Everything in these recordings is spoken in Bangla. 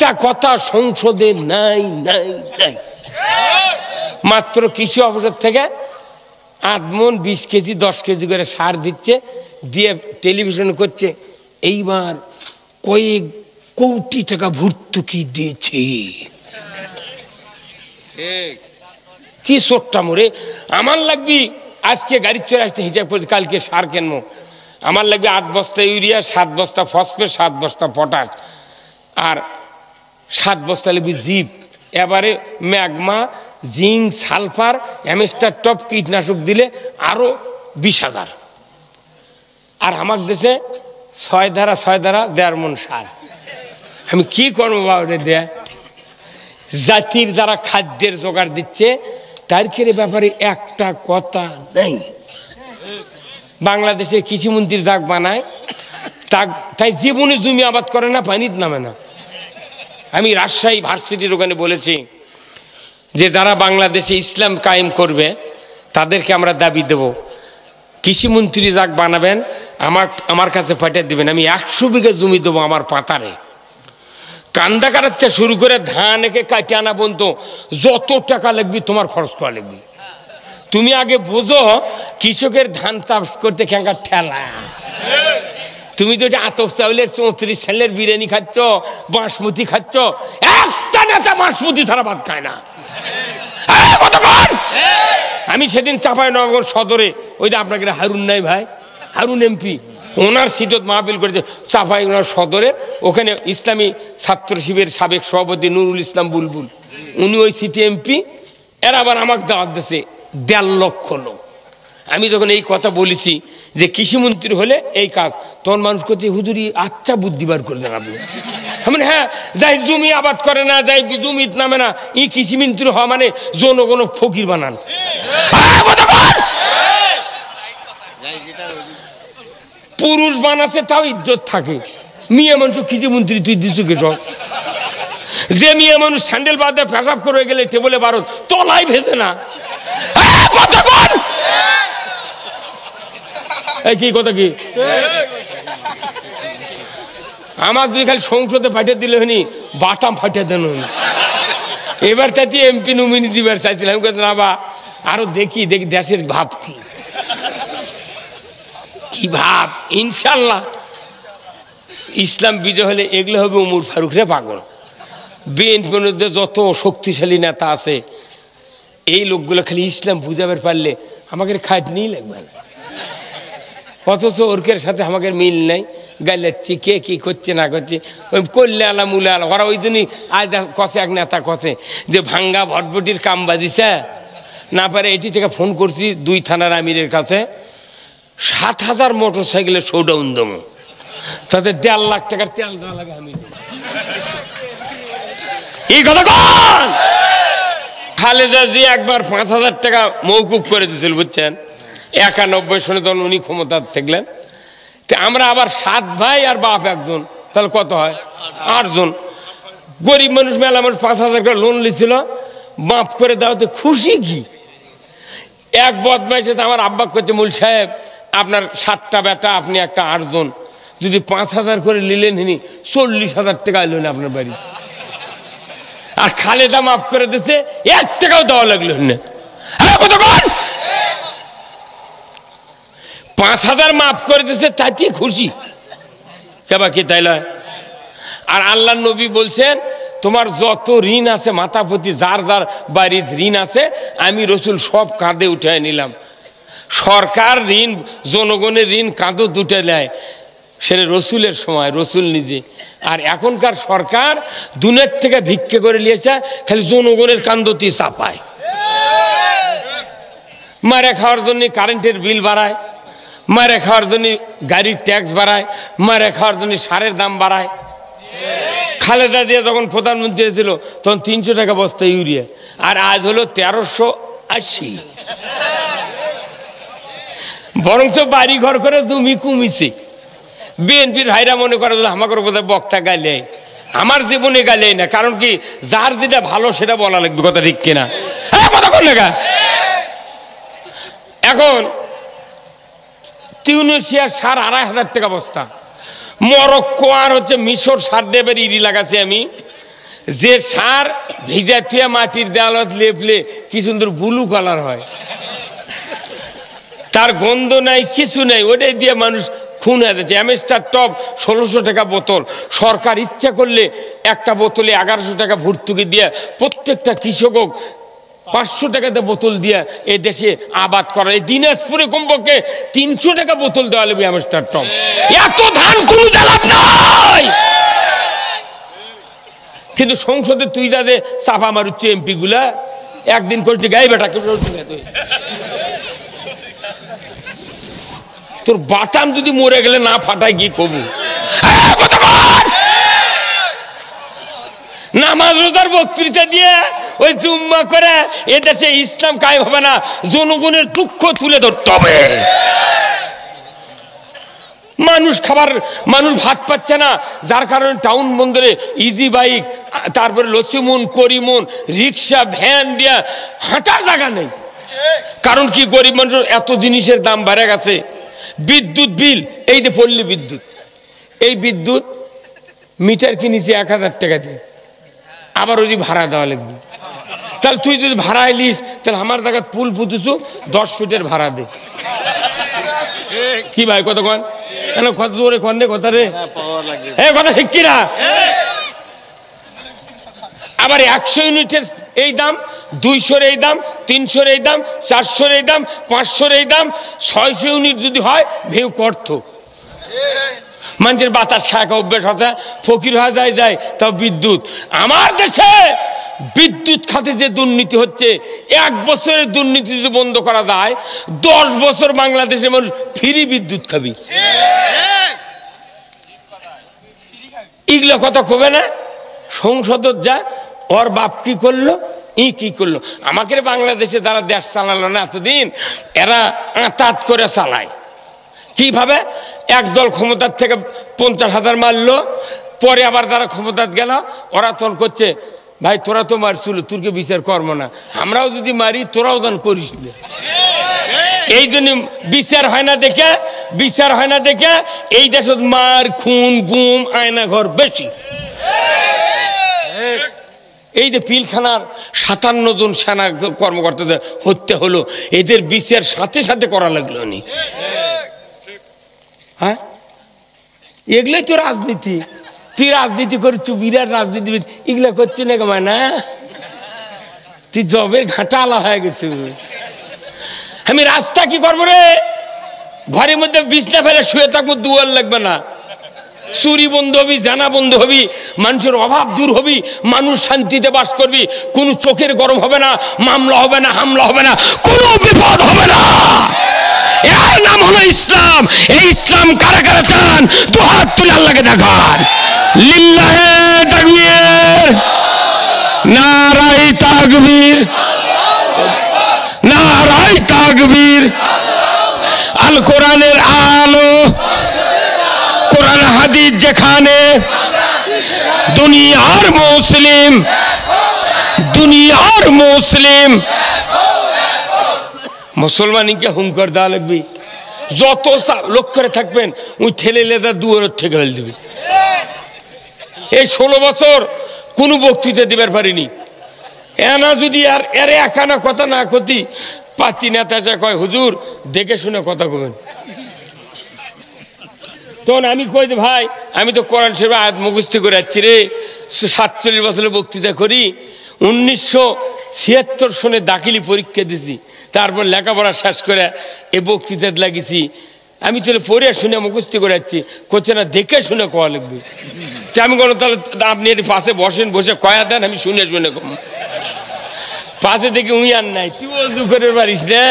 একটা কথা সংসদে নাই নাই নাই। মাত্র কৃষি অফিসের থেকে 8 মণ 20 কেজি 10 কেজি করে সার দিচ্ছে, দিয়ে টেলিভিশন করছে এইবার কয়েক কোটি টাকা ভর্তুকি দিয়েছে। কি সোট্টা মোরে, আমার লাগবি আজকে গাড়ি চড়ে আসতে হিসাব করে কালকে সার কেনবো, আমার লাগবে 8 বস্তা ইউরিয়া, 7 বস্তা ফসফেট, 7 বস্তা পটাশ, আর 7 বস্তা লাগবে জিপ, এবারে magma, zinc, sulphur, Amistar top কীটনাশক দিলে আরো 20,000। আর আমার দেশে 6 ধারা 1.5 মণ সার। আমি কি করবো বাবা দেয়া? জাতির যারা খাদ্যের জোগাড় দিচ্ছে তার ব্যাপারে একটা কথা নেই। বাংলাদেশে কৃষিমন্ত্রী দাগ বানায়, তাই জীবনে জমি আবাদ করে না, পানির নামে না। আমি রাজশাহী ভার্সিটির ওখানে বলেছি যে যারা বাংলাদেশে ইসলাম কায়েম করবে তাদেরকে আমরা দাবি দেব, কৃষিমন্ত্রী যাক বানাবেন আমার কাছে পাঠিয়ে দেবেন, আমি 100 বিঘা জমি দেবো আমার পাতারে। কান্দা কাটাতে শুরু করে ধান একে কাটে আনা পর্যন্ত যত টাকা লাগবে তোমার খরচ করা লাগবে। তুমি আগে বোঝো কৃষকের ধান চাষ করতে কেঙ্কার ঠেলা। তুমি তো আতপ চাউলের 34 সালের বিরিয়ানি খাচ্ছ, বাসমতি খাচ্ছ, একটা নেতা বাসমতি ছাড়া ভাত খায় না। আমি সেদিন চাঁপাইনবাবগঞ্জ সদরে, ওই যে আপনাকে হারুন নাই ভাই, হারুন এমপি, ওনার সিটত মাহফিল করেছে চাঁপাইনবাবগঞ্জ সদরে, ওখানে ইসলামী ছাত্র শিবিরের সাবেক সভাপতি নুরুল ইসলাম বুলবুল, উনি ওই সিটি এমপি। এরা আবার আমাকে দাওয়াত দিয়েছে 1.5 লক্ষ লোক। আমি যখন এই কথা বলেছি যে কৃষিমন্ত্রী হলে এই কাজ, তখন মানুষ করছে হুজুরি আচ্ছা বুদ্ধি বার করে দেন আপনি। মানে হ্যাঁ, যাই জমি আবাদ করে না, যাই জমির নামে না, ই কৃষিমন্ত্রী হওয়া মানে জনগণ ফকির বানান। পুরুষ বানাচ্ছে তাও ইজ্জত থাকে, মেয়ে মানুষ কৃষিমন্ত্রী তুই দিচ্ছ কে? সব যে মেয়ে মানুষ স্যান্ডেল বাদে পেশাব করে গেলে টেবলে ভারত তলাই ভেসে না। কি কথা কি আমার যদি খালি সংসদে পাঠিয়ে দিলে হনি বাটাম ফাটিয়ে দেন। এবার চাইছি এমপি নমিনি দিবার চাইছিলাম, না বা আরো দেখি দেখি দেশের ভাব কি কি ভাব। ইনশাল্লাহ ইসলাম বিজয় হলে এগুলো হবে উমর ফারুক রে পাগল। বিএনপির মধ্যে যত শক্তিশালী নেতা আছে এই লোকগুলো খালি ইসলাম বুঝাবার পারলে আমাকে খাটনিই লাগবে না। অথচ ওরকের সাথে আমাকে মিল নাই, গাইলাচ্ছি কে কি করছে না করছে, ওই করলে আলা মুলে আলা। ওরা ওই জন্যই আজ কষে এক নেতা কষে যে ভাঙ্গা ভটভটির কাম বাজিছে না পারে। এটি থেকে ফোন করছি 2 থানার আমিরের কাছে, 7,000 মোটর সাইকেলের শোডাউন দেবো, তাদের 1.5 লাখ টাকার তেল দেওয়া লাগে। আমি এই কথা কন খালেদা জি একবার 5,000 টাকা মৌকুব করে দিয়েছিল বুঝছেন, 91 সনে তখন উনি ক্ষমতা থাকলেন। আমরা আবার 7 ভাই আর বাপ একজন, তাহলে কত হয়? 8 জন। গরিব মানুষ মেলা মানুষ 5,000 করে লোন নিয়েছিল, মাফ করে দেওয়াতে খুশি কি। এক বদমাইশে আমার আব্বা করছে, মূল সাহেব আপনার 7টা বেটা, আপনি একটা 8 জন, যদি 5,000 করে নিলেন হিনি 40,000 টাকা এলেন আপনার বাড়ি। আর খালেদা মাফ করে দিতে 1 টাকাও দেওয়া লাগলো না। 5,000 মাফ করে দিচ্ছে তাতে খুশি কেবা কি তাইলে। আর আল্লাহ নবী বলছেন তোমার যত ঋণ আছে মাথা প্রতি, যার যার বাড়ির ঋণ আছে আমি রসুল সব কাঁধে উঠে নিলাম। সরকার ঋণ, জনগণের ঋণ কাঁধে দুটে নেয়, সেটা রসুলের সময় রসুল নিজে। আর এখনকার সরকার দুনিয়ার থেকে ভিক্ষে করে নিয়েছে, খালি জনগণের কান্দতি চাপায়। মারে খাওয়ার জন্য কারেন্টের বিল বাড়ায়, মারে খাওয়ার জন্য গাড়ির ট্যাক্স বাড়ায়, মারে খাওয়ার জন্য সারের দাম বাড়ায়। খালেদা দিয়ে যখন প্রধানমন্ত্রী ছিল তখন 300 টাকা বস্তা ইউরিয়া, আর আজ হলো 1380। বরঞ্চ বাড়ি ঘর করে জমি কমিছে। বিএনপির ভাইরা মনে করে আমাকে বোধহয় বক্তা গাইলে, আমার জীবনে গাইলে না, কারণ কি যার যেটা ভালো সেটা বলা লাগবে, কথা ঠিক কিনা? কথা কোন লেখা। এখন তিউনিসিয়ার সার 2,500 টাকা বস্তা, মরক্কো আর হচ্ছে মিশর সার দেবের ইরি লাগাচ্ছি আমি যে সার ভিজা থুয়া মাটির দেওয়ালত লেপলে কি সুন্দর ব্লু কালার হয়, তার গন্ধ নাই, কিছু নাই, ওটাই দিয়ে মানুষ খুন হয়ে যাচ্ছে। অ্যামেস্টার টপ 1600 টাকা বোতল। সরকার ইচ্ছা করলে একটা বোতলে 1100 টাকা ভর্তুকি দিয়ে প্রত্যেকটা কৃষক 500 টাকাতে বোতল দিয়ে এ দেশে আবাদ করা। এই দিনাজপুরে কমপক্ষে 300 টাকা বোতল দেওয়া লাগবে অ্যামেস্টার টপ। এত ধান কোনো লাভ নাই। কিন্তু সংসদে তুই যাতে চাপা মারুচ্ছে এমপি গুলা, একদিন করতে গাই বেটা তুই তোর বাটাম যদি মরে গেলে না ফাটাই কি কবু। নামাজ রোজার বক্তৃতা দিয়ে ওই জুম্মা করে এদেশে ইসলাম কায়েম হবে না, জনগণের দুঃখ তুলে ধরতে হবে। মানুষ মানুষ ভাত পাচ্ছে না, যার কারণে টাউন বন্দরে ইজি বাইক, তারপরে লসিমুন করিমুন রিক্সা ভ্যান দিয়া হাঁটার জায়গা নেই। কারণ কি, গরিব মানুষের এত জিনিসের দাম বেড়ে গেছে। বিদ্যুৎ বিল, এই যে পল্লী বিদ্যুৎ, এই বিদ্যুৎ মিটার কিনেছি 1000 টাকা দিয়ে, আবার ওই ভাড়া দেওয়া লাগবে। তাহলে তুই যদি ভাড়া এলিস, তাহলে আমার জায়গা পুল পুঁতেছু 10 ফিটের ভাড়া দে। কি ভাই কত কন, কত দূরে কন রে কথা রে, কথা ঠিক কিনা? আবার 100 ইউনিটের এই দাম, 200-র এই দাম, 300-র এই দাম, 400-র এই দাম, 500-র এই দাম, 600 ইউনিট যদি হয় ভেউ করত। মানুষের বাতাস খায় অভ্যেস হতে ফকির হয়ে যায় তাও বিদ্যুৎ। আমার দেশে বিদ্যুৎ খাতে যে দুর্নীতি হচ্ছে, 1 বছরের দুর্নীতি যদি বন্ধ করা যায়, 10 বছর বাংলাদেশের মানুষ ফ্রি বিদ্যুৎ খাবি। এগুলো কথা কবে না সংসদত যা, ওর বাপ কি করলো, কি করলো। আমাকে বাংলাদেশে যারা দেশ চালালো না এতদিন, এরা আঁতাত করে চালায়। কিভাবে? একদল ক্ষমতার থেকে 50,000 মারলো, পরে আবার যারা ক্ষমতার গেল ওরা তখন করছে, ভাই তোরা তো মারছিল, তোরকে বিচার করবো না, আমরাও যদি মারি তোরাও দান করিস না। এই জন্য বিচার হয় না দেখে এই দেশত মার খুন গুম আয়না ঘর বেশি। এই যে পিলখানার 57 জন সেনা কর্মকর্তাদের হত্যা হলো, এদের বিচার সাথে সাথে করা লাগলো নি। হ্যাঁ, এগুলোই তো রাজনীতি। তুই রাজনীতি করছো, বিরাট রাজনীতিবিদ, এগুলা করছি না কমায় না, তুই জবের ঘাটা আলা হয়ে গেছে। আমি রাস্তা কি করবো রে, ঘরের মধ্যে বিছনা ফেলে শুয়ে থাকবো, দুয়ার লাগবে না, চুরি বন্ধ হবি, জানা বন্ধ হবি, মানুষের অভাব দূর হবি, মানুষ শান্তিতে বাস করবি, কোনো চোখের গরম হবে না, মামলা হবে না, হামলা হবে না, কোনো বিপদ হবে না। এর নাম হলো ইসলাম। এই ইসলাম কারা কারা চান, দুহাত তুলে আল্লাহকে দেখান। লিল্লাহে তাকবীর, নারায়ে তাকবীর, নারায়ে তাকবীর। আল কোরআনের আলো, কোরআন হাদিস যেখানে, দুনিয়ার মুসলিম মুসলমানকে হুঙ্কার দেওয়া লাগবে। যত লোক করে থাকবেন ওই ঠেলে লেদা দুয়ার থেকে ফেলে দেবে। এই 16 বছর কোনো বক্তৃতা দিবার পারিনি। এনা যদি আর এর একানা কথা না ক্ষতি পাতি নেতা কয়, হুজুর দেখে শুনে কথা কবেন। তখন আমি কই যে ভাই, আমি তো কোরআন শরীফ আয়াত মুখস্থ করে যাচ্ছি রে, 47 বছরের বক্তৃতা করি, 1976 সনে দাখিলি পরীক্ষা দিছি, তারপর লেখাপড়া শেষ করে এ বক্তৃতা লাগিয়েছি। আমি তাহলে পড়ে শুনে মুখস্থ করে যাচ্ছি, করছে না দেখে শুনে কয়া লাগবে। আমি কোনো তাহলে আপনি এর পাশে বসেন, বসে কয়া দেন, আমি শুনে কম। পাশে দেখে উই আর নাই, তুই বলতু করে পারিস না,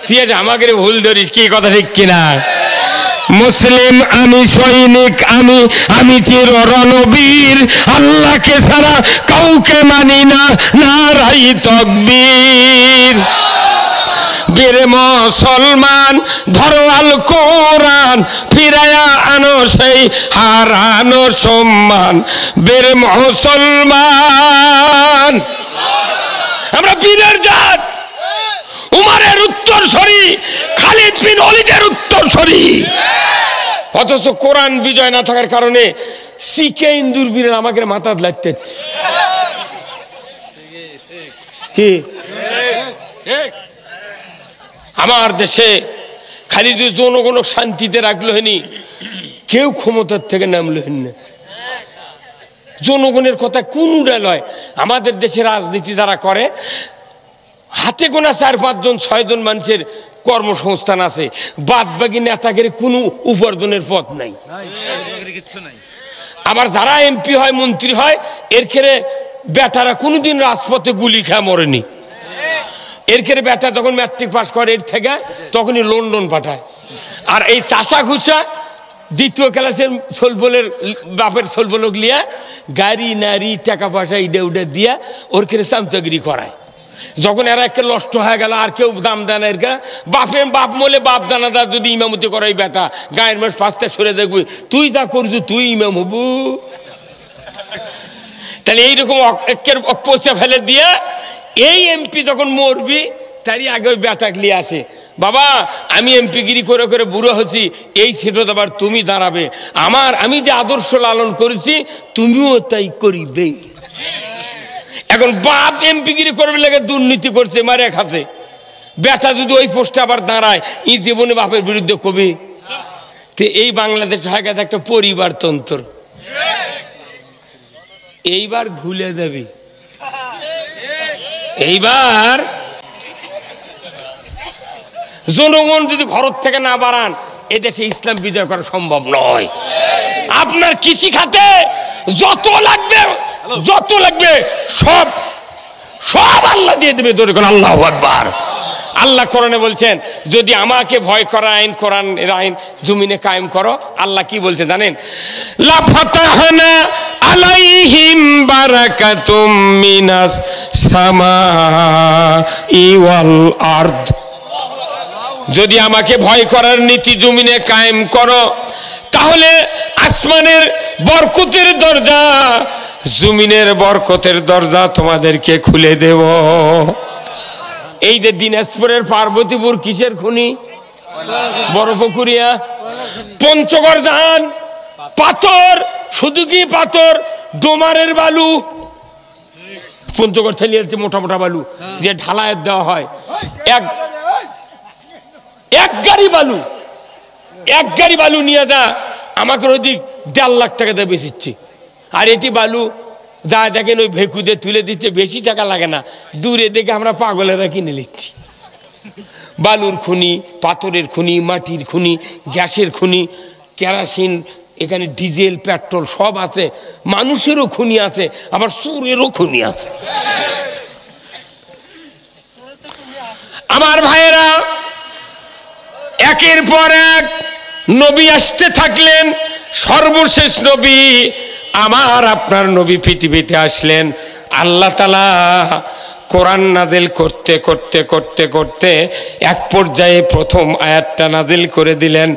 তুই আছে আমাকে ভুল ধরিস, কি কথা ঠিক কিনা? মুসলিম আমি, সৈনিক আমি, আমি চির রণবীর, আল্লাহকে ছাড়া কাউকে মানি না, নারায়ে তাকবীর। বীর মুসলমান ধরো আল কোরআন, ফিরায়া আনো সেই হারানো সম্মান। বীর মুসলমান, আমরা বীরের জাত, উমারের উত্তরসূরি, খালিদ বিন ওয়ালিদের উত্তরসূরি। অথচ কোরআন বিজয় না থাকার কারণে সিকে ইন্দুর বীরের আমাকে মাথা লাগতে কি আমার দেশে খালি যে জনগণ শান্তিতে রাখলো হয়নি, কেউ ক্ষমতার থেকে নামলো হন না। জনগণের কথা কোন উড়ে লয়। আমাদের দেশে রাজনীতি যারা করে হাতে গোনা 4-5 জন 6 জন মানুষের কর্মসংস্থান আছে, বাদ বাকি নেতাগিরি কোনো উপার্জনের পথ নাই। আবার যারা এমপি হয় মন্ত্রী হয় এর খেরে বেটারা কোনোদিন রাজপথে গুলি খেয়ে মরেনি। এর খেরে বেটা যখন ম্যাট্রিক পাস করে এর থেকে তখনই লন্ডন পাঠায়। আর এই চাষা ঘুষা দ্বিতীয় ক্লাসের ছোলবলের বাপের ছোলবলক লিয়া গাড়ি নারী টাকা পয়সা ইডে উডে দিয়া ওর খেরে চামচাগিরি করায়। যখন এরা একে নষ্ট হয়ে গেল আর কেউ দাম দেয় না, এর বাপ মলে বাপ দানাদা যদি ইমামতি করাই বেটা গায়ের মাস 5টা সরে দেখবি, তুই যা করছু তুই ইমাম হবু। তাহলে এইরকম একের পচে ফেলে দিয়ে এই এমপি যখন মরবি তারই আগে ওই বেটা নিয়ে আসে, বাবা আমি এমপি গিরি করে করে বুড়ো হচ্ছি, এই সিটত আবার তুমি দাঁড়াবে, আমি যে আদর্শ লালন করেছি তুমিও তাই করিবে। এখন বাপ এমপি গিরি করবে লাগে দুর্নীতি করছে, মারে খাচ্ছে, বেটা যদি ওই পোস্টে আবার দাঁড়ায় এই জীবনে বাপের বিরুদ্ধে কবি। তো এই বাংলাদেশ হয়ে গেছে একটা পরিবারতন্ত্র। এইবার ভুলে যাবি, এইবার জনগণ যদি ঘর থেকে না বাড়ান এদেশে ইসলাম বিজয় করা সম্ভব নয়। আপনার কৃষি খাতে যত লাগবে সব আল্লাহ দিয়ে দেবে। ধরে কোন আল্লাহু আকবার। আল্লাহ কোরআনে বলছেন যদি আমাকে ভয় করা কোরআন আইন জমিনে কায়েম করো, আল্লাহ কি বলছে জানেন? লা ফাতাহনা আলাইহিম বারাকাতুম মিনাস সামাই ওয়াল আরদ। যদি আমাকে ভয় করার নীতি জমিনে কায়েম করো তাহলে আসমানের বরকতের দরজা, জমিনের বরকতের দরজা তোমাদেরকে খুলে দেব। এই যে দিনাজপুরের পার্বতীপুর কিসের খনি? বরফকুরিয়া। পঞ্চগড় ধান পাথর, শুধু কি পাথর, ডোমারের বালু। পঞ্চগড় থেকে মোটা মোটা বালু যে ঢালায় দেওয়া হয়, এক গাড়ি বালু নিয়ে যা আমাকে ওদিক 1.5 লাখ টাকা দিয়ে বেচিচ্ছে। আর এটি বালু যা দেখেন ওই ভেকুদে তুলে দিচ্ছে, বেশি টাকা লাগে না, দূরে দেখে আমরা পাগলেরা কিনে নিচ্ছি। বালুর খনি, পাথরের খনি, মাটির খনি, গ্যাসের খনি, কেরোসিন, এখানে ডিজেল পেট্রোল সব আছে, মানুষেরও খনি আছে, আবার চোরেরও খনি আছে। আমার ভাইয়েরা, একের পর এক নবী আসতে থাকলেন। সর্বশেষ নবী আমার আপনার নবী পৃথিবীতে আসলেন। আল্লাহ তাআলা কোরআন নাজিল করতে করতে করতে করতে এক পর্যায়ে প্রথম আয়াতটা নাজিল করে দিলেন,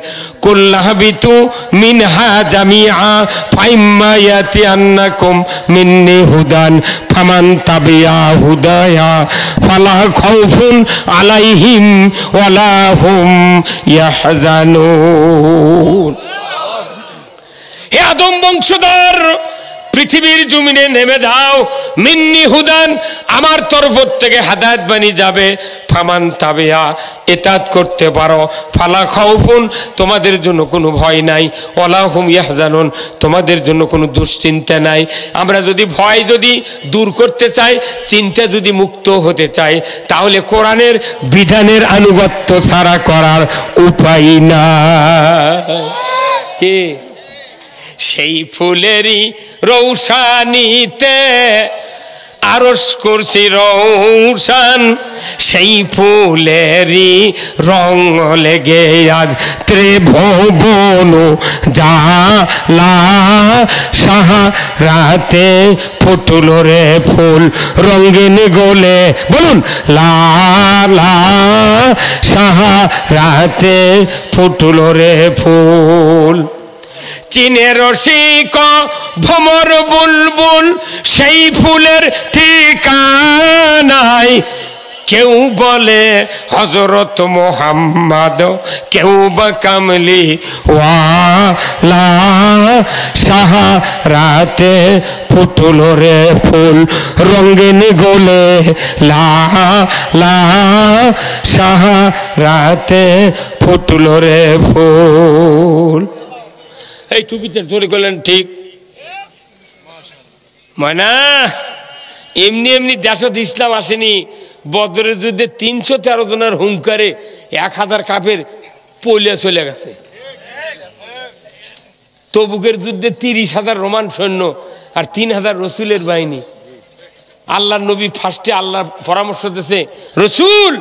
কুল্লাহবিতু মিনহা জামিআ ফাইম্মা ইয়াতিয়ান্নাকুম মিন্নি হুদান ফামান তাবিয়া হুদায়া ফালা খাউফুন আলাইহিম ওয়ালা হুম ইয়াহজানুন। হে আদম বংশধর, পৃথিবীর জমিনে নেমে যাও, মিন্নি হুদান, আমার তরফ থেকে হেদায়েত বাণী যাবে, ফামান তাবিয়া, ইতাত করতে পারো, ফালা খাউফুন, তোমাদের জন্য কোনো ভয় নাই, ওয়ালা হুম ইয়াহজানুন, তোমাদের জন্য কোনো দুশ্চিন্তা নাই। আমরা যদি ভয় দূর করতে চাই, চিন্তা যদি মুক্ত হতে চাই, তাহলে কোরআনের বিধানের আনুগত্য ছাড়া করার উপায় না। কি সেই ফুলেরই রৌশানিতে আরশ করছি রৌশান, সেই ফুলেরই রং লেগে আজ ত্রিভুবন জালা, সাহারাতে ফুটল রে ফুল রঙিন গোলে, বলুন লালা, সাহারাতে ফুটল রে ফুল। চীনের রসিক ভ্রমর বুলবুল সেই ফুলের ঠিকানায় কেউ বলে হযরত মুহাম্মদ, কেউ বা কামলি ওয়ালা, সাহারাতে ফুটল রে ফুল রঙিন গোলে লা লা, সাহারাতে ফুটল রে ফুল। এই টুপিতে ধরে গেলেন ঠিক মানে এমনি এমনি দেশত ইসলাম আসেনি। বদরের যুদ্ধে 313 জনের হুঙ্কারে 1000 কাফের পলে চলে গেছে। তবুকের যুদ্ধে 30,000 রোমান সৈন্য আর 3000 রসুলের বাহিনী। আল্লাহর নবী ফার্স্টে আল্লাহর পরামর্শ দিয়েছে, রসুল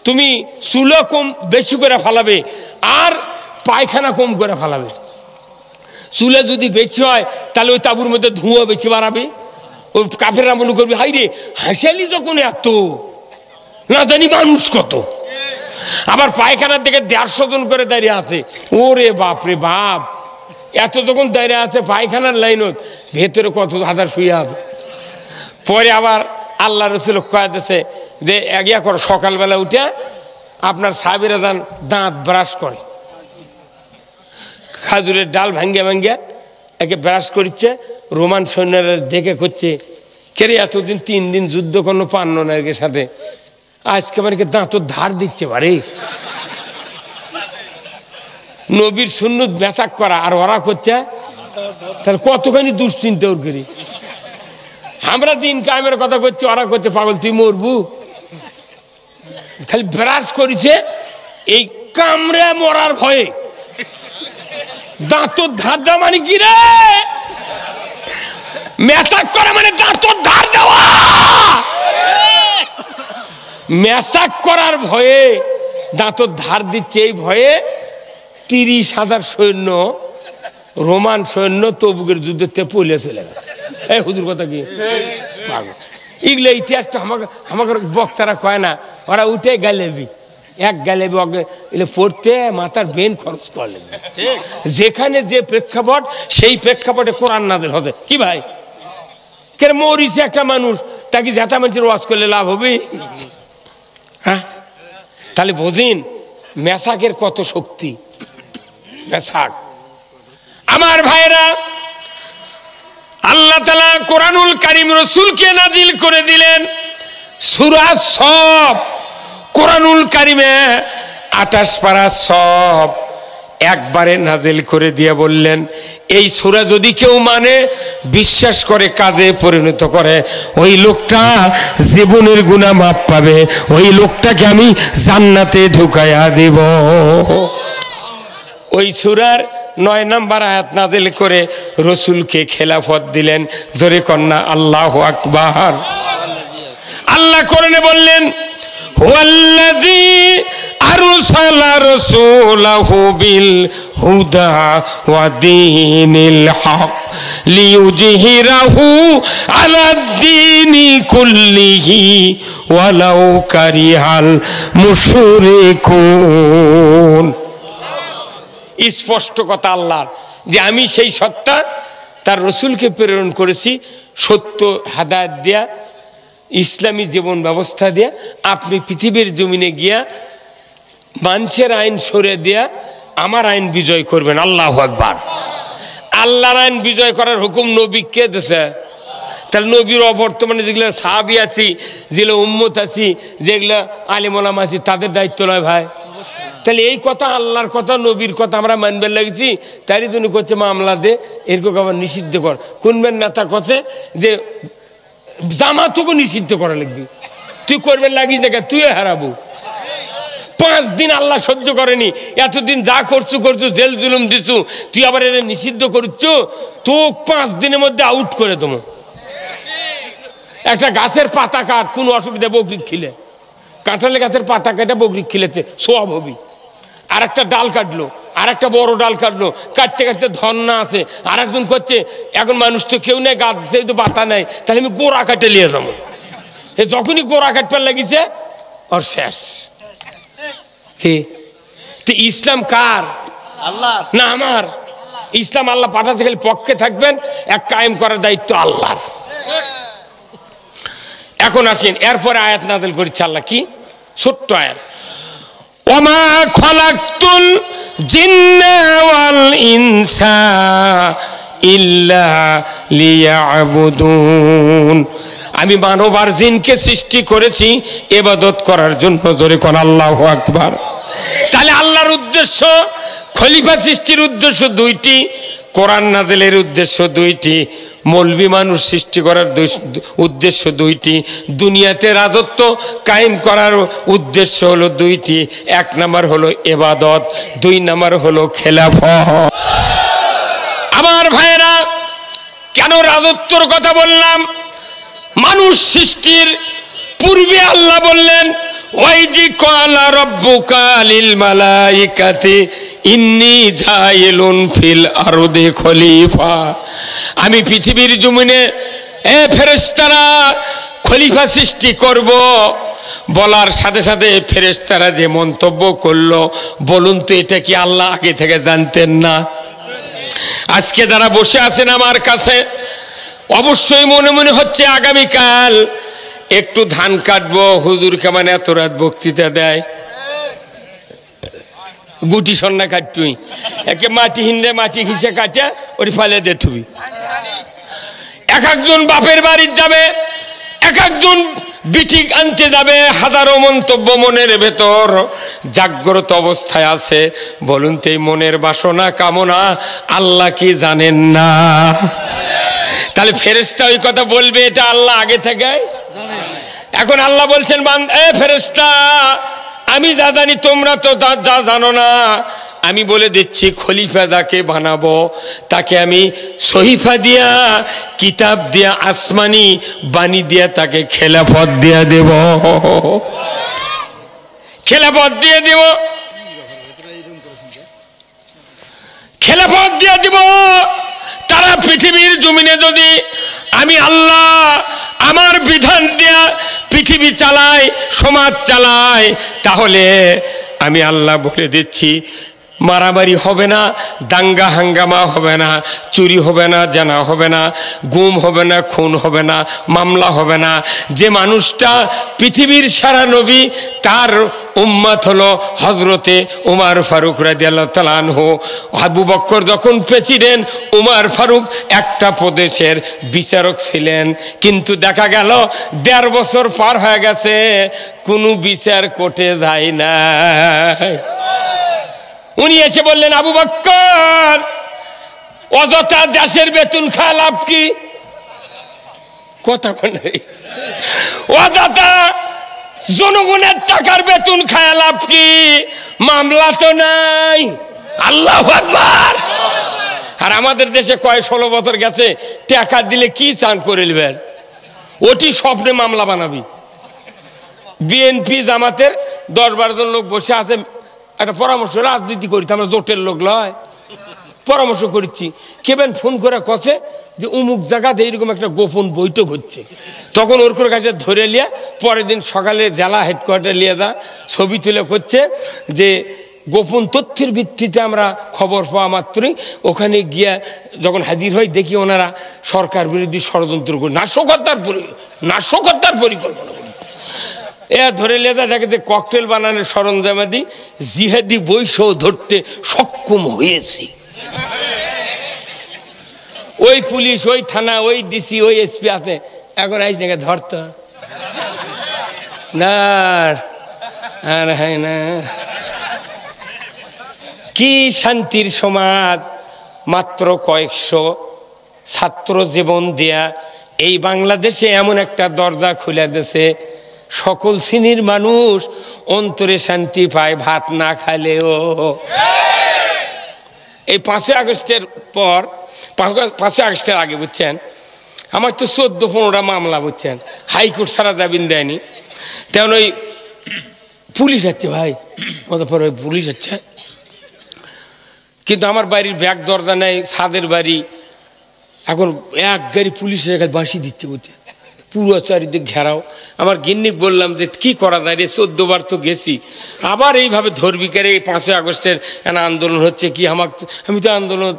তুমি চুলা কম বেশি করে ফালাবে আর পায়খানা কম করে ফালাবে। চুলা যদি বেশি হয় তাহলে ওই তাঁবুর মধ্যে ধোঁয়া বেশি বাড়াবে। ওই কাফেররা মনে করবে হাই রে হাসালি যখন এত না জানি মানুষ কত। আবার পায়খানার দিকে 150 জন করে দাঁড়িয়ে আছে। ওরে বাপ রে বাপ, এত যখন দাঁড়িয়ে আছে পায়খানার লাইনত, ভেতরে কত হাজার শুয়ে আছে। পরে আবার আল্লাহ রসুল কয়ে দিয়েছে যে এগিয়া করো, সকালবেলা উঠে আপনার সাহাবীরা যান দাঁত ব্রাশ করে, খাজুরের ডাল ভাঙ্গিয়া ভাঙ্গিয়া একে ব্রাশ করছে। রোমান সৈন্যরা দেখে করছে কেরে এতদিন 3 দিন যুদ্ধ কোনো পান্ন না এর সাথে, আজকে মানে দাঁত ধার দিচ্ছে পারে। নবীর সুন্নত বেচাক করা আর ওরা করছে, তাহলে কতখানি দুশ্চিন্তা ওর করি। আমরা দিন কায়েমের কথা করছি, ওরা করছে পাগল তুই মরবু। খালি ব্রাশ করেছে এই কামড়ে মরার ভয়ে। দাঁত ধার দেওয়া মানে কি রে? মেসাক করা মানে দাঁত ধার দেওয়া। মেসাক করার ভয়ে দাঁত ধার দিচ্ছে, এই ভয়ে 30,000 সৈন্য রোমান সৈন্য তবুকের যুদ্ধে পলে চলে গেছে। এই হুজুর কথা কি পাগল? এগুলো ইতিহাসটা আমাকে বক্তারা কয় না, ওরা উঠে গালেবি এক গালেবি এগুলো পড়তে মাথার বেন খরচ করলেন। যেখানে যে প্রেক্ষাপট সেই প্রেক্ষাপটে কোরআন নাযিল হবে। কি ভাই কেন মরিছে একটা মানুষ, তাকে জেতা মানুষের ওয়াজ করলে লাভ হবে? হ্যাঁ, তাহলে বোঝেন মেসাকের কত শক্তি। মেসাক আমার ভাইরা, আল্লাহ তাআলা কোরআনুল কারীম রাসূলকে নাজিল করে দিলেন সূরা সব। কোরআনুল কারীমে 28 পারা সব একবারে নাজিল করে দিয়ে বললেন এই সূরা যদি কেউ মানে বিশ্বাস করে কাজে পরিণত করে, ওই লোকটা জীবনের গুনাহ মাফ পাবে, ওই লোকটাকে আমি জান্নাতে ঢুকাইয়া দেব। ওই সূরার 9 নম্বর আয়াত নাজিল করে রসুলকে খেলাফত দিলেন। জোরে কন্যা আল্লাহু আকবার। আল্লাহ কোরআনে বললেন হুয়াল্লাযী আরসালা রাসূলাহু বিল হুদা ওয়া দীনিল হক লিইয়ুযহিরাহু আলাদ-দীনি কুল্লিহি ওয়ালাউ কারিহাল মুশরিকুন। স্পষ্ট কথা আল্লাহর যে আমি সেই সত্তা, তার রসুলকে প্রেরণ করেছি সত্য হাদায়াত দিয়া, ইসলামী জীবন ব্যবস্থা দিয়া। আপনি পৃথিবীর জমিনে গিয়া মানুষের আইন সরে দিয়া আমার আইন বিজয় করবেন। আল্লাহু আকবার। আল্লাহর আইন বিজয় করার হুকুম নবী কে দিয়েছে? তাহলে নবীর অবর্তমানে যেগুলো সাহাবী আছি, যেগুলো উম্মত আছি, যেগুলো আলেম ওলামা আছি, তাদের দায়িত্ব নয় ভাই? তাহলে এই কথা আল্লাহর কথা নবীর কথা আমরা মানবে লাগছি, তারই জন্য করছে মামলা দে, এরকম আবার নিষিদ্ধ কর। কোনবেন নেতা কথা যে জামাতকে নিষিদ্ধ করা লাগবি, তুই করবেন লাগিস না, তুইও হারাবো। 5 দিন আল্লাহ সহ্য করেনি, এতদিন যা করছু জেল জুলুম দিছু, তুই আবার এদের নিষিদ্ধ করছ, তো 5 দিনের মধ্যে আউট করে দেবো। একটা গাছের পাতা কাট, কোনো অসুবিধা, বকরিক খিলে কাঁঠালে গাছের পাতা কেটে বকরিক খিলেছে, সোয়াব হবি। আর একটা ডাল কাটলো, আর একটা বড় ডাল কাটলো, কাটতে কাটতে ধন্না আছে, আর একজন করছে এখন মানুষ তো কেউ নেই, গাছ তো পাতা নেই, তাহলে আমি গোড়া কাটে নিয়ে যাবো। যখনই গোড়া কাটবার লাগিছে ওর শেষ। ইসলাম কার? আল্লাহ না আমার? ইসলাম আল্লাহ পাঠাতে, খালি পক্ষে থাকবেন, এক কায়েম করার দায়িত্ব আল্লাহর। এখন আসেন এরপরে আয়াত নাযিল করেছে আল্লাহ, কি ছোট্ট আয়াত, ওমা খলাকতুল জিন্না ওয়াল ইনসা ইল্লা লিয়াবুদুন, আমি মানব আর জিনকে সৃষ্টি করেছি ইবাদত করার জন্য। ধরে কোন আল্লাহু আকবার। তাহলে আল্লাহর উদ্দেশ্য, খলিফা সৃষ্টির উদ্দেশ্য দুইটি, কোরআন নাযিলের উদ্দেশ্য দুইটি, মৌলবি মানুষ সৃষ্টি করার উদ্দেশ্য দুইটি, দুনিয়াতে রাজত্ব কায়েম করার উদ্দেশ্য হলো দুইটি। এক নাম্বার হলো ইবাদত, দুই নাম্বার হলো খেলাফত। আমার ভাইয়েরা, কেন রাজত্বর কথা বললাম? মানুষ সৃষ্টির পূর্বে আল্লাহ বললেন, ওয়াইজি ক্বালা রাব্বুকা লিল মালাইকাতি ইন্নী জাইলুন ফিল আরদি খলিফা, আমি পৃথিবীর জমিনে ফেরেশতারা খলিফা সৃষ্টি করব। বলার সাথে সাথে ফেরেশতারা যে মন্তব্য করলো, বলুন তো এটা কি আল্লাহ আগে থেকে জানতেন না? আজকে যারা বসে আছেন আমার কাছে, অবশ্যই মনে মনে হচ্ছে আগামীকাল একটু ধান কাটবো, হুজুর কেমন এত রাত বক্তৃতা দেয়, গুটি সন্না কাটতুই একে মাটি হিন্দে মাটি ঘিসে কাটে ওরি ফালে দে থুবি। এক একজন বাপের বাড়ি যাবে, এক একজন বিটি আনতে যাবে, হাজারো মন্তব্য মনের ভেতর জাগ্রত অবস্থায় আছে। বলুন তো এই মনের বাসনা কামনা আল্লাহ কি জানেন না? তাহলে ফেরেশতা ওই কথা বলবে, এটা আল্লাহ আগে থেকে। এখন আল্লাহ বলছেন, ফেরেশতা আমি যা জানি তোমরা তো যা জানো না, আমি বলে দিচ্ছি খলিফা যাকে বানাবো তাকে আমি সহিফা দিয়া, কিতাব দিয়া, আসমানি বাণী দিয়া তাকে খেলাফত দিয়া দেব, খেলাফত দিয়ে দেব, খেলাফত দিয়ে দেব। তারা পৃথিবীর জমিনে যদি আমি আল্লাহ আমার বিধান দিয়া পৃথিবী চালাই, সমাজ চালাই, তাহলে আমি আল্লাহ বলে দিচ্ছি মারামারি হবে না, দাঙ্গা হাঙ্গামা হবে না, চুরি হবে না, জানা হবে না, গুম হবে না, খুন হবে না, মামলা হবে না। যে মানুষটা পৃথিবীর সারা নবী, তার উম্মত হলো হজরতে উমর ফারুক রাদিয়াল্লাহু তাআলা আনহু। আবু বকর যখন প্রেসিডেন্ট, উমর ফারুক একটা প্রদেশের বিচারক ছিলেন, কিন্তু দেখা গেল ১.৫ বছর পার হয়ে গেছে, কোনো বিচার কোর্টে যায় না। উনি এসে বললেন, আবু বকর অযথা দেশের বেতন খায় লাভ কি? কথা বলে অযথা জনগণের টাকার বেতন খায় লাভ কি? মামলা তো নাই। আল্লাহু আকবার। আর আমাদের দেশে 16 বছর গেছে, টাকা দিলে কি চান করে নেবেন, ওটি স্বপ্নে মামলা বানাবি। বিএনপি জামাতের 10-12 জন লোক বসে আছে, একটা পরামর্শ, রাজনীতি করি, আমরা জোটের লোক লয়, পরামর্শ করছি। কেবেন ফোন করে কছে যে অমুক জায়গাতে এইরকম একটা গোপন বৈঠক হচ্ছে। তখন ওর কাছে ধরে লিয়া পরের দিন সকালে জেলা হেডকোয়ার্টার লিয়ে যা, ছবি তুলে করছে যে গোপন তথ্যের ভিত্তিতে আমরা খবর পাওয়া মাত্রই ওখানে গিয়া যখন হাজির হয়, দেখি ওনারা সরকার বিরোধী ষড়যন্ত্র করে নাশকতার পরিকল্পনা করে। ধরে লেজা দেখে যে ককটেল বানানোর সরঞ্জামাদি জিহাদি বৈষও ধরতে সক্ষম হয়েছি। ওই পুলিশ, ওই থানা, ওই ডিসি, ওই এসপি আছে, এখন আইস নাকি ধরত না। আর হয় না, কি শান্তির সমাজ! মাত্র কয়েকশো ছাত্র জীবন দেয়া এই বাংলাদেশে এমন একটা দরজা খুলে দিয়েছে, সকল শ্রেণীর মানুষ অন্তরে শান্তি পায়, ভাত না খালেও। এই 5ই আগস্টের পর, 5ই আগস্টের আগে বুঝছেন, আমার তো 14-15টা মামলা বুঝছেন, হাইকোর্ট সারা জামিন দেয়নি। তেমন ওই পুলিশ আছে ভাই, পরে পুলিশ আছে, কিন্তু আমার বাড়ির ব্যাগ দরজা নেই, ছাদের বাড়ি। এখন এক গাড়ি পুলিশের কাছে বাঁশি দিচ্ছে বুঝছেন, পুরো চারিদিক ঘেরাও। আমার গিন্নিক বললাম যে কি করা যায় রে, 14 বার তো গেছি, আবার এইভাবে ধরবি কে রে? 5ই আগস্টের একটা আন্দোলন হচ্ছে কি, আমি তো আন্দোলন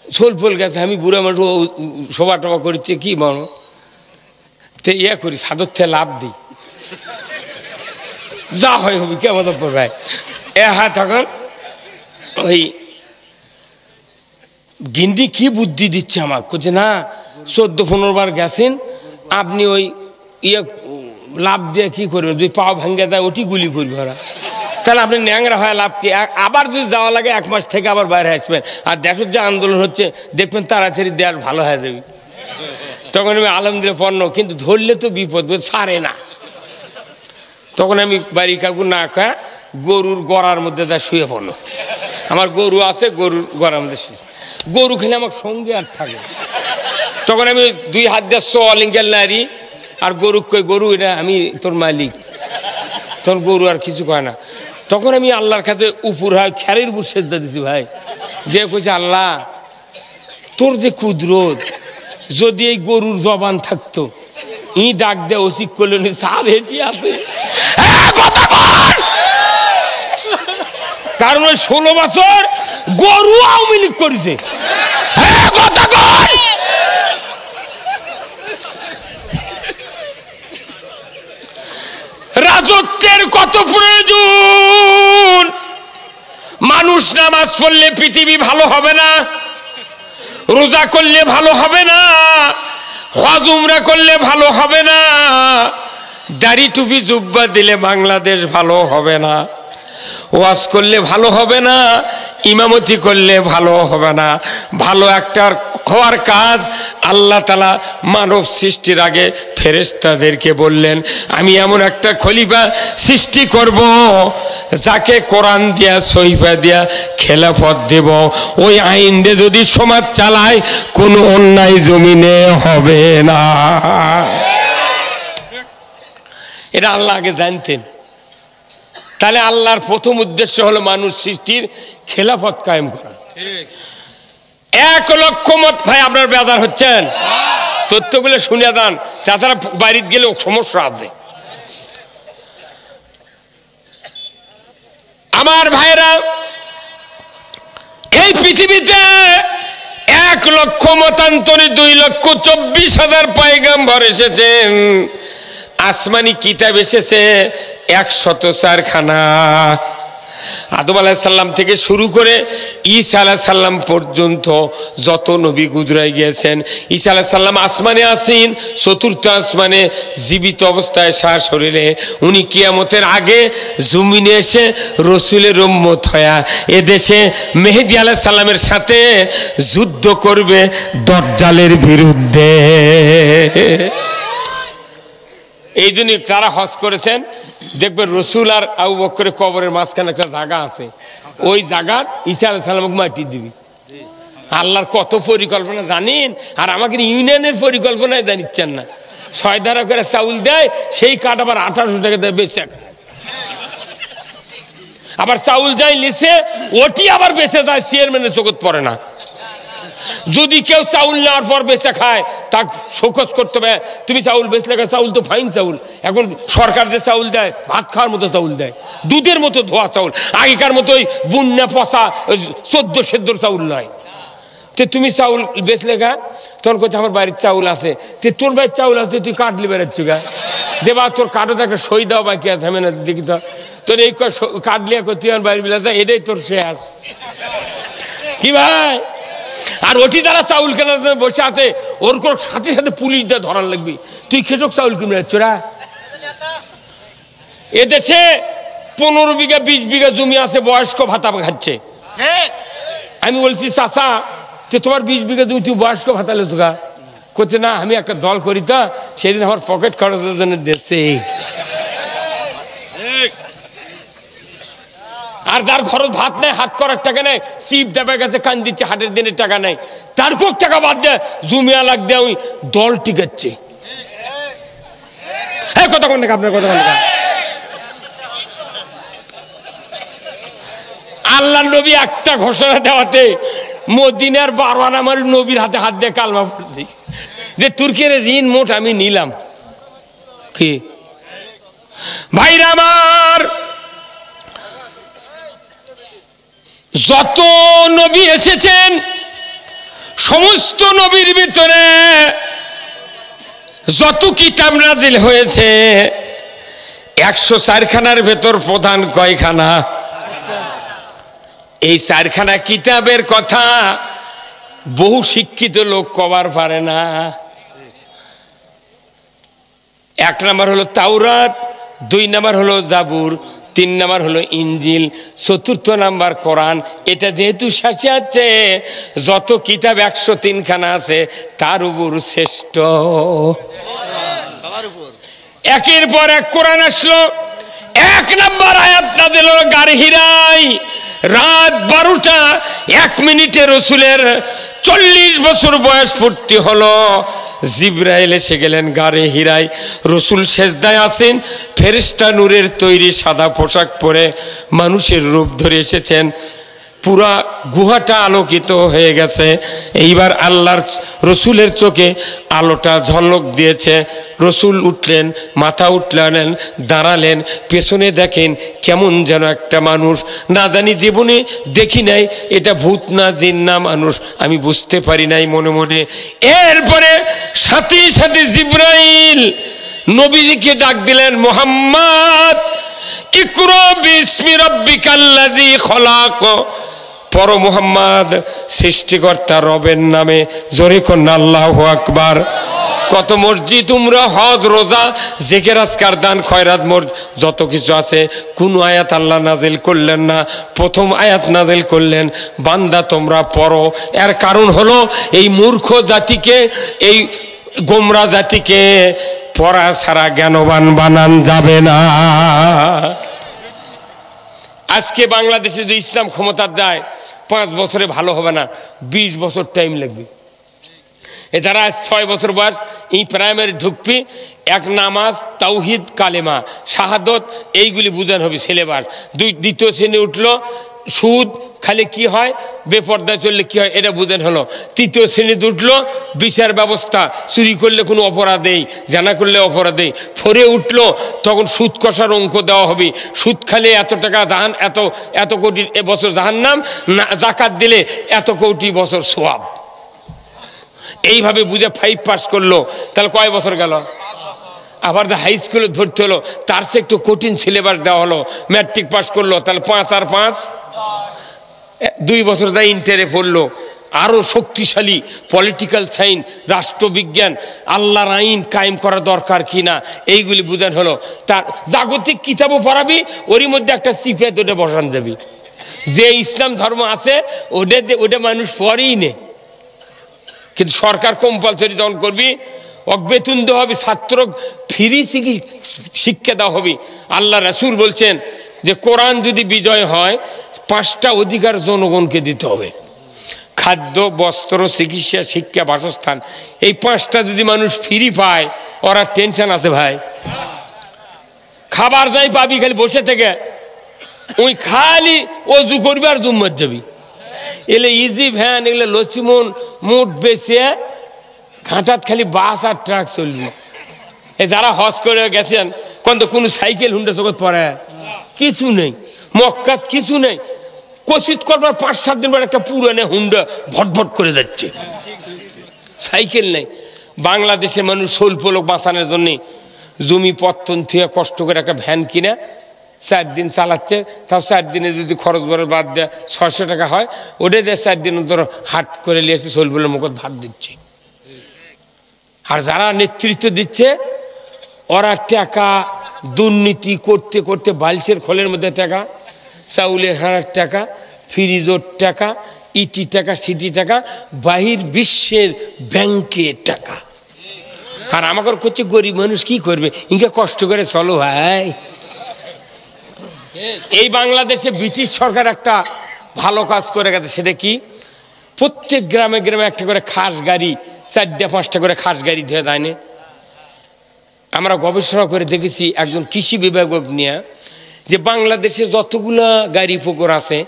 সোলফোল গেছে, আমি বুড়া মানুষ সভা টভা করছি কি বলো। তো ইয়ে করি সাদর থেকে লাভ দিই, যা হয় হবি কেমন ভাই। হ্যাঁ তখন ওই গিন্দি কি বুদ্ধি দিচ্ছে আমার, করছে না 14-15 বার গেছেন আপনি, ওই ইয়ে লাভ দিয়ে কি করবে, যদি পাও ভাঙ্গে দেয় ওটি গুলি করবে ওরা, তাহলে আপনি ন্যাংরা হয় লাভ কি, আবার যদি যাওয়া লাগে 1 মাস থেকে আবার বাইরে আসবেন, আর দেশের যে আন্দোলন হচ্ছে দেখবেন তাড়াতাড়ি দেশ ভালো হয়ে যাবে। তখন আমি আলহামদুলিল্লাহ পণ্য, কিন্তু ধরলে তো বিপদ, ছাড়ে না। তখন আমি বাড়ি কাকু না খায় গরুর গড়ার মধ্যে যা শুয়ে পড়লো, আমার গরু আছে, গরুর গড়ার মধ্যে শুয়ে, গরু খেলে আমার সঙ্গে আর থাকে। তখন আমি 2 হাত দিয়ে অলিঙ্গেল নারী, আর গরু কই গরু এটা আমি তোর মালিক, তখন গরু আর কিছু কয় না। তখন আমি আল্লাহর কাছে উপর হয় খ্যারের উপর সেজদা দিছি ভাই, যে কইছে আল্লাহ তোর যে কুদরত, যদি এই গরুর জবান থাকতো ডাক দেয় ওসিক করলেন স্যার এটি আছে, কারণ ওই 16 বছর গরু আওয়ামী লীগ করেছে। রাজত্বের কত প্রয়োজন, মানুষ নামাজ পড়লে পৃথিবী ভালো হবে না, রোজা করলে ভালো হবে না, হজ উমরা করলে ভালো হবে না, দাড়ি টুপি জুব্বা দিলে বাংলাদেশ ভালো হবে না, ওয়াজ করলে ভালো হবে না, ইমামতি করলে ভালো হবে না। ভালো একটা হওয়ার কাজ আল্লাহ তাআলা মানব সৃষ্টির আগে ফেরেশতাদেরকে বললেন, আমি এমন একটা খলিফা সৃষ্টি করব যাকে কোরআন দিয়া সহিফা দিয়া খেলাফত দেব, ওই আইন দিয়ে যদি সমাজ চালায় কোনো অন্যায় জমিনে হবে না। এটা আল্লাহ আগে জানতেন। তাহলে আল্লাহর প্রথম উদ্দেশ্য হলো মানুষ সৃষ্টির খেলাফত কায়েম করা। 1 লক্ষ মত ভাই আপনার বেজার হচ্ছেন, তথ্যগুলো শুনে যান, তাছাড়া বাড়িতে গেলেও সমস্যা আছে। আমার ভাইরা, এই পৃথিবীতে 1 লক্ষ মতান্তরে 2,24,000 পয়গম্বর এসেছেন, আসমানি কিতাব এসেছে 104 খানা। আদম আলাইহিস সালাম থেকে শুরু করে ঈসা আলাইহিস সালাম পর্যন্ত যত নবী গুজরাই গিয়েছেন, ঈসা আলাইহিস সালাম আসমানে আছেন, 4র্থ আসমানে জীবিত অবস্থায় সারা শরীরে। উনি কিয়ামতের আগে জমিনে এসে রসুলের উম্মত হয়া এদেশে মেহেদী আলাইহিস সালামের সাথে যুদ্ধ করবে দাজ্জালের বিরুদ্ধে। এই জন্য যারা হজ করেছেন দেখবেন রসুল আর আবু বকরের কবরের মাঝখানে একটা জায়গা আছে, ওই জায়গা ঈসা আলাইহিস সালামকে মাটি দিবি। আল্লাহর কত পরিকল্পনা জানেন, আর আমাকে ইউনিয়নের পরিকল্পনায় জানিচ্ছেন না। 6 ধারা করে চাউল দেয়, সেই কাঠ আবার 1800 টাকা দেয় বেচে, আবার চাউল যায় লিসে, ওটি আবার বেচে যায়, চেয়ারম্যানের চোখত পড়ে না। যদি কেউ চাউল নেওয়ার পর বেচে খায় তা শোকজ করতে হবে, তুমি চাউল বেচলে, চাউল তো ফাইন চাউল, এখন সরকার যে চাউল দেয় ভাত খাওয়ার মতো চাউল দেয়, দুধের মতো ধোয়া চাউল, আগেকার মতো ওই বুন্না পচা 14 সেদ্ধর চাউল নয়। তো তুমি চাউল বেচলে গা, তখন কোথায় আমার বাড়ির চাউল আছে, তো তোর বাড়ির চাউল আছে, তুই কাটলি বেড়াচ্ছ গা, দেবা তোর কাঠও তো একটা সই দাও বাকি আছে, আমি না দেখি তো তোর এই কাটলিয়া তুই আমার বাড়ির বিলাস, এটাই তোর শেষ কি ভাই। আর ওটি যারা চাউল কেনার জন্য বসে আছে, ওর কোন সাথে সাথে পুলিশ দিয়ে ধরার লাগবি, তুই খেচক চাউল কিনে যাচ্ছরা। এদেশে 15 বিঘা 20 বিঘা জমি আছে, বয়স্ক ভাতা খাচ্ছে। আমি বলছি চাচা, তোমার 20 বিঘা জমি তুই বয়স্ক ভাতা লেছো গা? করছে না, আমি একটা দল করি, তা সেদিন আমার পকেট খরচের জন্য দিচ্ছে। আর যার ঘরে ভাত নেই, হাত করার টাকা নেই, সিপ ডাবে গেছে, কান দিচ্ছে, হাটের দিনের টাকা নেই, তার খুব টাকা বাদ দেয়, জুমিয়া লাগ দেয়, ওই দল টিকাচ্ছে। কথা কোন আপনার কথা কোন? আল্লাহ নবী একটা ঘোষণা দেওয়াতে মদিনার 12 নাম্বার নবীর হাতে হাত দিয়ে কালমা পড়ছি যে তুর্কির ঋণ মোট আমি নিলাম। কি ভাইরা আমার, যত নবী এসেছেন সমস্ত নবীর ভিতরে যত কিতাব নাজিল হয়েছে 104 খানার ভেতর প্রধান কয়খানা? এই 4 খানা কিতাবের কথা বহু শিক্ষিত লোক কবার পারে না। 1 নাম্বার হলো তাওরাত, 2 নাম্বার হলো জাবুর, 3 নাম্বার হলো ইনজিল, 4th নাম্বার কোরআন। এটা যেহেতু শেষে আছে, যত কিতাব 103 খানা আছে তার উপর শ্রেষ্ঠ। একের পর এক কোরআন আসলো। 1 নাম্বার আয়াত নাযিল হলো গার হিরায়, রাত 12টা 1 মিনিটে রসুলের 40 বছর বয়স পূর্তি হলো। জিবরাইল এসে গেলেন গারে হিরায়, রসুল সেজদায় আছেন, ফেরেশতা নূরের তৈরি সাদা পোশাক পরে মানুষের রূপ ধরে এসেছেন। পুরা গুহাটা আলোকিত হয়ে গেছে। এইবার আল্লাহর রসুলের চোখে আলোটা ঝলক দিয়েছে। রসুল উঠলেন, মাথা উঠলেন, দাঁড়ালেন, পেছনে দেখেন কেমন যেন একটা মানুষ, না জানি জীবনে দেখি নাই, এটা ভূত না জিন না মানুষ আমি বুঝতে পারি নাই মনে মনে। এরপরে সাথে সাথে জিবরাইল নবীজিকে ডাক দিলেন, মুহাম্মদ ইকরা বিসমি রাব্বিকাল্লাযী খলাক। পর মুহাম্মদ, সৃষ্টিকর্তা রবের নামে। জোরে কন্যা আল্লাহু আকবার। কত মসজিদ, উমরা, হজ, রোজা, জিকির, আজকার, দান, খয়রাত, যত কিছু আছে, কোন আয়াত আল্লাহ নাজিল করলেন না। প্রথম আয়াত নাজিল করলেন, বান্দা তোমরা পড়ো। এর কারণ হলো এই মূর্খ জাতিকে, এই গোমরা জাতিকে পড়া ছাড়া জ্ঞানবান বানান যাবে না। আজকে বাংলাদেশে যদি ইসলাম ক্ষমতা যায় 5 বছরে ভালো হবে না, 20 বছর টাইম লাগবে। যারা 6 বছর বয়স এই প্রাইমারি ঢুকবি, 1 নামাজ, তাওহিদ, কালেমা, শাহাদত, এইগুলি বুঝানো হবে সিলেবাস। 2য় শ্রেণী উঠলো, সুদ খালি কি হয়, বেপর্দায় চললে কি হয় এটা বুঝেন হলো। 3য় শ্রেণীতে উঠলো, বিচার ব্যবস্থা, চুরি করলে কোনো অপরাধেই, জানা করলে অপরাধেই। 4-এ উঠলো, তখন সুদ কষার অঙ্ক দেওয়া হবে, সুদ খালে এত টাকা জাহান, এত কোটি বছর জাহান্নাম, না জাকাত দিলে এত কোটি বছর সওয়াব। এইভাবে বুঝে 5 পাস করলো, তাহলে কয় বছর গেল? আবার হাই স্কুলে ভর্তি হলো, তার চেয়ে একটু কঠিন সিলেবাস দেওয়া হলো। ম্যাট্রিক পাস করলো, তাহলে 5 আর 5 2 বছর যায় ইন্টারে পড়লো। আরো শক্তিশালী পলিটিক্যাল সায়েন্স, রাষ্ট্রবিজ্ঞান, আল্লাহর আইন কায়েম করা দরকার কিনা, এইগুলি বুঝান হলো। তার জাগতিক কিতাবও পড়াবি, ওরই মধ্যে একটা সিফেত ওটা বসান যাবি। যে ইসলাম ধর্ম আছে ওটা মানুষ পড়েই নে, কিন্তু সরকার কম্পালসরি যখন করবি, বেতন দেওয়া হবে, ছাত্র ফ্রি শিক্ষা দেওয়া হবে। আল্লাহ রাসূল বলছেন যে কোরআন যদি বিজয় হয় 5টা অধিকার জনগণকে দিতে হবে: খাদ্য, বস্ত্র, চিকিৎসা, শিক্ষা, বাসস্থান। এই 5টা যদি মানুষ ফ্রি পায়, ওরা টেনশন আছে ভাই। খাবার যাই পাবি, খালি বসে থেকে ওই খালি অজু করবি আর জুম্মার যাবি। এলে ইজি ভ্যান, এগুলো লচিমন মুঠ বেছে ঘাটাত খালি বাস আর ট্রাক চলবি। যারা হজ করে গেছেন, কোনো সাইকেল হুন্ডা জগৎ পড়ে কিছু নেই, মক্কাত কিছু নেই। কোশিত করবার 5-7 দিন পর একটা পুরানো হুন্ডা ভটভট করে যাচ্ছে, সাইকেল নেই। বাংলাদেশের মানুষ স্বল্প লোক বাঁচানোর জন্য জমি পত্তন থেকে কষ্ট করে একটা ভ্যান কিনে 4 দিন চালাচ্ছে। তাও 4 দিনে যদি খরচ বরচ বাদ দেয় 600 টাকা হয়, ওটা দিয়ে 4 দিন ধরো হাট করে নিয়েছে, স্বল্পের মুখত ভাত দিচ্ছে। আর যারা নেতৃত্ব দিচ্ছে, ওরা টাকা দুর্নীতি করতে করতে বালছের খোলের মধ্যে টাকা, চাউলের হাঁড়ার টাকা, ফ্রিজের টাকা, ইটি টাকা, সিটি টাকা, বাহির বিশ্বের ব্যাংকের টাকা। আর আমাকে করছে গরিব মানুষ কি করবে, ইনকে কষ্ট করে চলো ভাই। এই বাংলাদেশে ব্রিটিশ সরকার একটা ভালো কাজ করে গেছে, সেটা কি, প্রত্যেক গ্রামে গ্রামে একটা করে খাস গাড়ি, 4-5টা করে খাস গাড়ি ধরে দেয় না। আমরা গবেষণা করে দেখেছি একজন কৃষি বিভাগক নিয়ে, যে বাংলাদেশে যতগুলা গাড়ি পুকুর আছে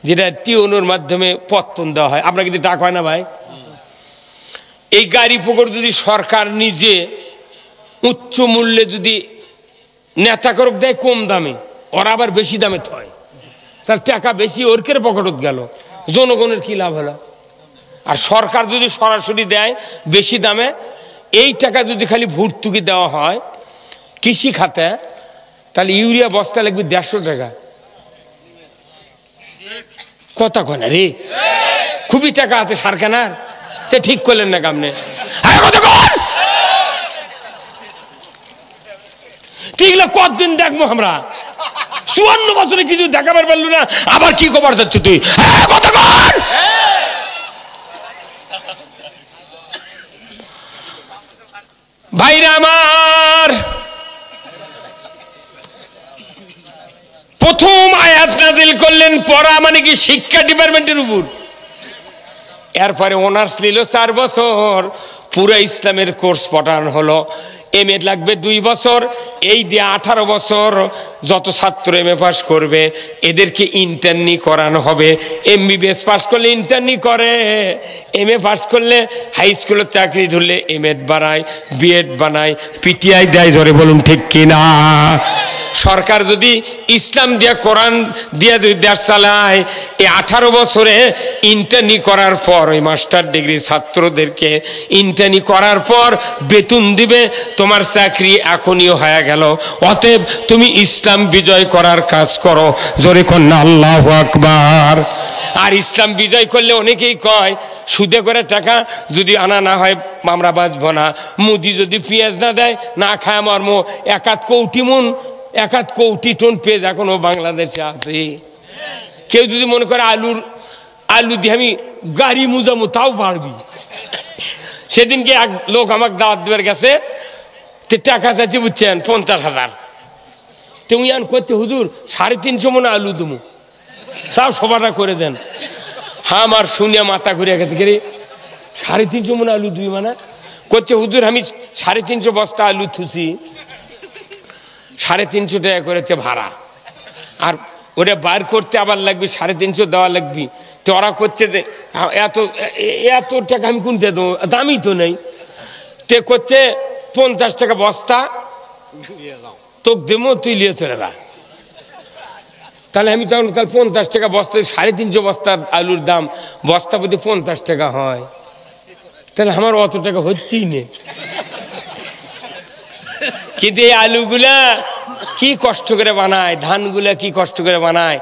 যেটা টিওনোর মাধ্যমে পত্তন দেওয়া হয়, আমরা কিন্তু টাকা হয় না ভাই। এই গাড়ি পুকুর যদি সরকার নিজে উচ্চ মূল্যে যদি নেতাকরক দেয় কম দামে, ওরা আবার বেশি দামে থয়, তার টাকা বেশি ওরকের পকেটত গেল, জনগণের কি লাভ হলো? আর সরকার যদি সরাসরি দেয় বেশি দামে, এই টাকা যদি খালি ভর্তুকি দেওয়া হয় কৃষি খাতে, তাহলে ইউরিয়া বস্তা লাগবে 150 টাকা। কথা কয় না রে, খুবই টাকা আছে সারখানার, তে ঠিক করলেন না কামনে। কতদিন দেখবো আমরা? 54 বছরে কিছু দেখাবার পারলো না, আবার কি খবর যাচ্ছে তুই? ভাইরা আমার, প্রথম আয়াত নাযিল করলেন পড়া মানে কি শিক্ষা ডিপার্টমেন্টের উপর। এরপরে অনার্স নিল 4 বছর, পুরো ইসলামের কোর্স পড়ানো হলো। এমএ লাগবে 2 বছর, এই দিয়ে 18 বছর যত ছাত্র এমএ পাস করবে এদেরকে ইন্টার্নি করানো হবে। এমবিবিএস পাস করলে ইন্টার্নি করে, এমএ পাস করলে হাই স্কুলের চাকরি ধরলে এমএড বানায়, বিএড বানায়, পিটিআই দেয়। ধরে বলুন ঠিক কিনা? সরকার যদি ইসলাম দিয়া কোরআন দিয়া যদি দেশ চালায়, এই 18 বছরে ইন্টার্নি করার পর ওই মাস্টার ডিগ্রি ছাত্রদেরকে ইন্টার্নি করার পর বেতন দিবে, তোমার চাকরি এখনই হয়ে গেল। অতএব তুমি ইসলাম বিজয় করার কাজ করো। জোরে কন্যা আল্লাহু আকবার। আর ইসলাম বিজয় করলে অনেকেই কয় সুদে করে টাকা যদি আনা না হয় আমরা বাঁচবো না। মুদি যদি পেঁয়াজ না দেয় না খায় মর্ম। 1 কোটি টন পেঁয়াজ এখনো বাংলাদেশে আছে। কেউ যদি মনে করে আলু দিয়ে আমি গাড়ি মুজামো তাও পারবি। সেদিনকে এক লোক আমাকে দাওয়াত দেবার গেছে, টাকা চাইছে বুঝছেন 50,000। তুমি করতে হুজুর 350 মনে আলু দেবো, তাও সবাটা করে দেন। আমার শুনে মাথা ঘুরে গেছে, রে 350 মনে আলু দিবি মানে? করছে হুজুর আমি 350 বস্তা আলু থুছি, 350 টাকা করেছে ভাড়া, আর ওটা বার করতে আবার লাগবে 350 দেওয়া লাগবে। তো ওরা করছে এত টাকা আমি কোনটা দেবো, দামই তো নেই। তে করছে 50 টাকা বস্তা তোকে দেবো, তুই নিয়ে চলে যা। তাহলে আমি তখন তাহলে 50 টাকা বস্তা, 350 বস্তা আলুর দাম বস্তা প্রতি 50 টাকা হয়, তাহলে আমার অত টাকা হচ্ছেই না। কিন্তু এই আলুগুলা কি কষ্ট করে বানায়, ধানগুলা কি কষ্ট করে বানায়।